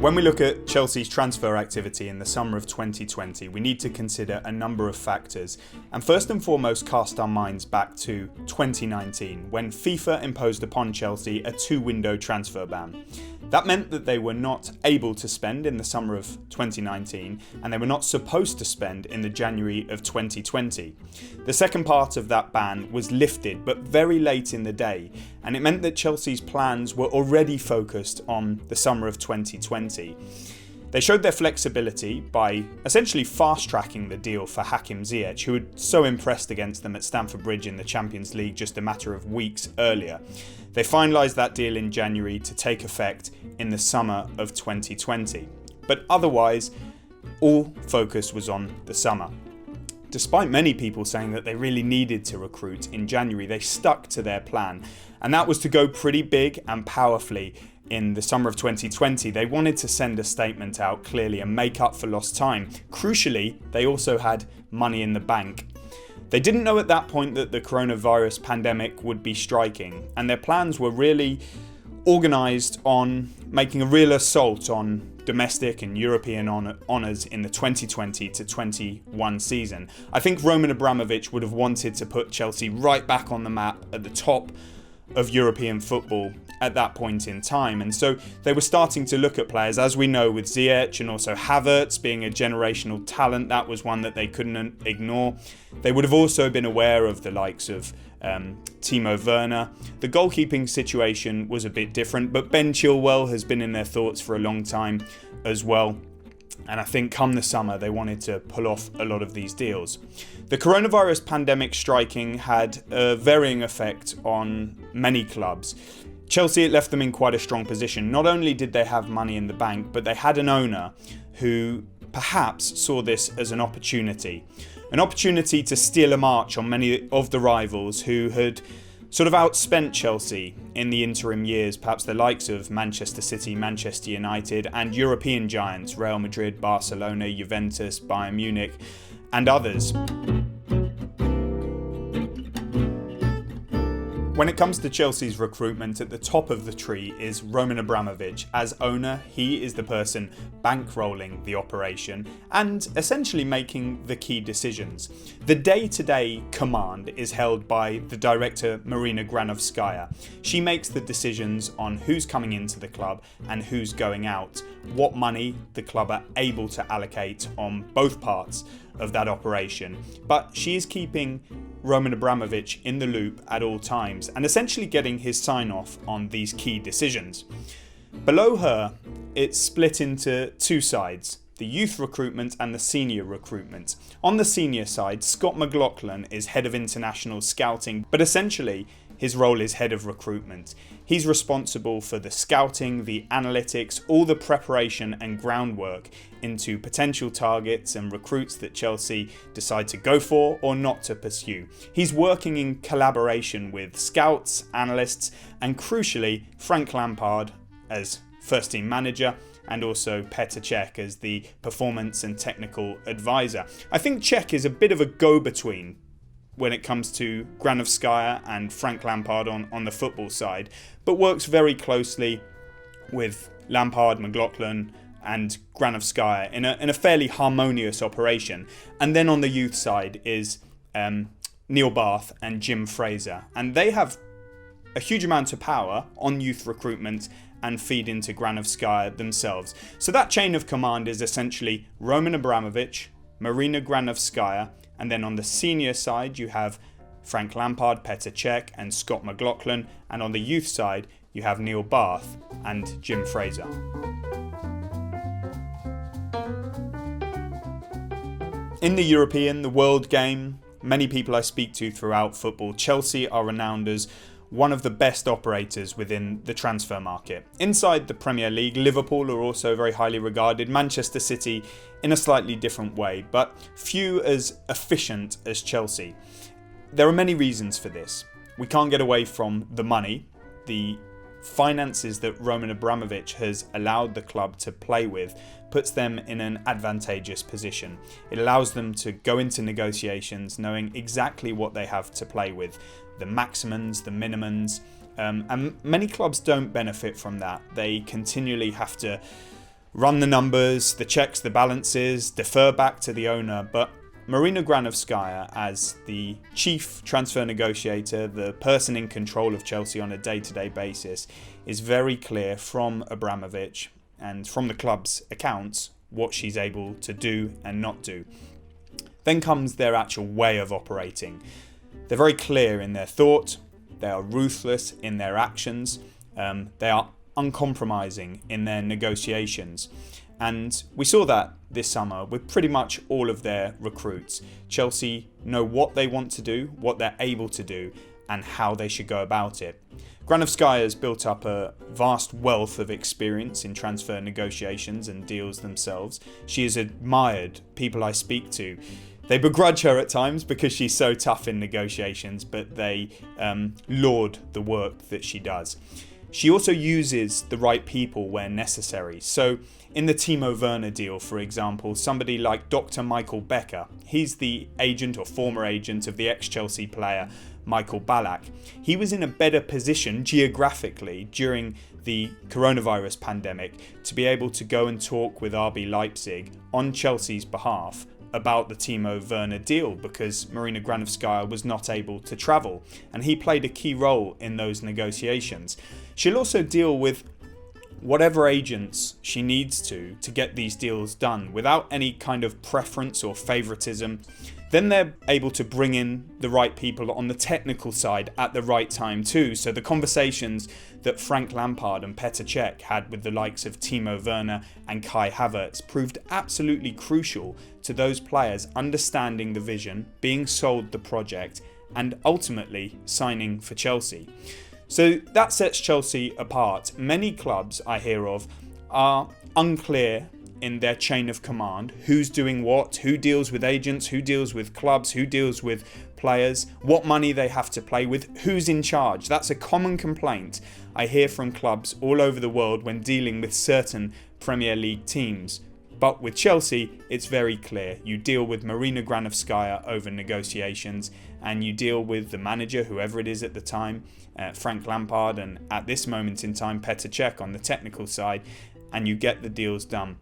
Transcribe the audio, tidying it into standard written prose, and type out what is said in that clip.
When we look at Chelsea's transfer activity in the summer of 2020, we need to consider a number of factors, and first and foremost cast our minds back to 2019, when FIFA imposed upon Chelsea a 2-window transfer ban. That meant that they were not able to spend in the summer of 2019, and they were not supposed to spend in the January of 2020. The second part of that ban was lifted, but very late in the day, and it meant that Chelsea's plans were already focused on the summer of 2020. They showed their flexibility by essentially fast-tracking the deal for Hakim Ziyech, who had so impressed against them at Stamford Bridge in the Champions League just a matter of weeks earlier. They finalised that deal in January to take effect in the summer of 2020. But otherwise, all focus was on the summer. Despite many people saying that they really needed to recruit in January, they stuck to their plan, and that was to go pretty big and powerfully in the summer of 2020. They wanted to send a statement out clearly and make up for lost time. Crucially, they also had money in the bank. They didn't know at that point that the coronavirus pandemic would be striking, and their plans were really organised on making a real assault on domestic and European honours in the 2020 to 21 season. I think Roman Abramovich would have wanted to put Chelsea right back on the map at the top of European football at that point in time, and so they were starting to look at players, as we know, with Ziyech and also Havertz being a generational talent. That was one that they couldn't ignore. They would have also been aware of the likes of Timo Werner. The goalkeeping situation was a bit different, but Ben Chilwell has been in their thoughts for a long time as well. And I think come the summer, they wanted to pull off a lot of these deals. The coronavirus pandemic striking had a varying effect on many clubs. Chelsea, it left them in quite a strong position. Not only did they have money in the bank, but they had an owner who perhaps saw this as an opportunity. An opportunity to steal a march on many of the rivals who had sort of outspent Chelsea in the interim years, perhaps the likes of Manchester City, Manchester United, and European giants Real Madrid, Barcelona, Juventus, Bayern Munich, and others. When it comes to Chelsea's recruitment, at the top of the tree is Roman Abramovich. As owner, he is the person bankrolling the operation and essentially making the key decisions. The day-to-day command is held by the director Marina Granovskaia. She makes the decisions on who's coming into the club and who's going out, what money the club are able to allocate on both parts of that operation. But she is keeping Roman Abramovich in the loop at all times and essentially getting his sign-off on these key decisions. Below her, it's split into two sides, the youth recruitment and the senior recruitment. On the senior side, Scott McLaughlin is head of international scouting, but essentially his role is head of recruitment. He's responsible for the scouting, the analytics, all the preparation and groundwork into potential targets and recruits that Chelsea decide to go for or not to pursue. He's working in collaboration with scouts, analysts, and crucially, Frank Lampard as first team manager, and also Petr Cech as the performance and technical advisor. I think Cech is a bit of a go-between when it comes to Granovskaia and Frank Lampard on the football side, but works very closely with Lampard, McLaughlin and Granovskaia in a fairly harmonious operation. And then on the youth side is Neil Bath and Jim Fraser, and they have a huge amount of power on youth recruitment and feed into Granovskaia themselves. So that chain of command is essentially Roman Abramovich, Marina Granovskaia, and then on the senior side you have Frank Lampard, Petr Cech and Scott McLaughlin, and on the youth side you have Neil Bath and Jim Fraser. In the European, the world game, many people I speak to throughout football, Chelsea are renowned as one of the best operators within the transfer market. Inside the Premier League, Liverpool are also very highly regarded, Manchester City in a slightly different way, but few as efficient as Chelsea. There are many reasons for this. We can't get away from the money, the finances that Roman Abramovich has allowed the club to play with puts them in an advantageous position. It allows them to go into negotiations knowing exactly what they have to play with, the maximums, the minimums, and many clubs don't benefit from that. They continually have to run the numbers, the checks, the balances, defer back to the owner. But Marina Granovskaia, as the chief transfer negotiator, the person in control of Chelsea on a day-to-day basis, is very clear from Abramovich and from the club's accounts what she's able to do and not do. Then comes their actual way of operating. They're very clear in their thought, they are ruthless in their actions, they are uncompromising in their negotiations. And we saw that this summer with pretty much all of their recruits. Chelsea know what they want to do, what they're able to do, and how they should go about it. Granovskaia has built up a vast wealth of experience in transfer negotiations and deals themselves. She is admired. People I speak to, they begrudge her at times because she's so tough in negotiations, but they laud the work that she does. She also uses the right people where necessary. So in the Timo Werner deal, for example, somebody like Dr. Michael Becker, he's the agent or former agent of the ex-Chelsea player Michael Ballack. He was in a better position geographically during the coronavirus pandemic to be able to go and talk with RB Leipzig on Chelsea's behalf about the Timo Werner deal, because Marina Granovskaia was not able to travel, and he played a key role in those negotiations. She'll also deal with whatever agents she needs to get these deals done without any kind of preference or favoritism. Then they're able to bring in the right people on the technical side at the right time too. So the conversations that Frank Lampard and Petr Cech had with the likes of Timo Werner and Kai Havertz proved absolutely crucial to those players understanding the vision, being sold the project, and ultimately signing for Chelsea. So that sets Chelsea apart. Many clubs I hear of are unclear in their chain of command, who's doing what, who deals with agents, who deals with clubs, who deals with players, what money they have to play with, who's in charge. That's a common complaint I hear from clubs all over the world when dealing with certain Premier League teams. But with Chelsea, it's very clear. You deal with Marina Granovskaia over negotiations, and you deal with the manager, whoever it is at the time, Frank Lampard, and at this moment in time, Petr Cech on the technical side, and you get the deals done.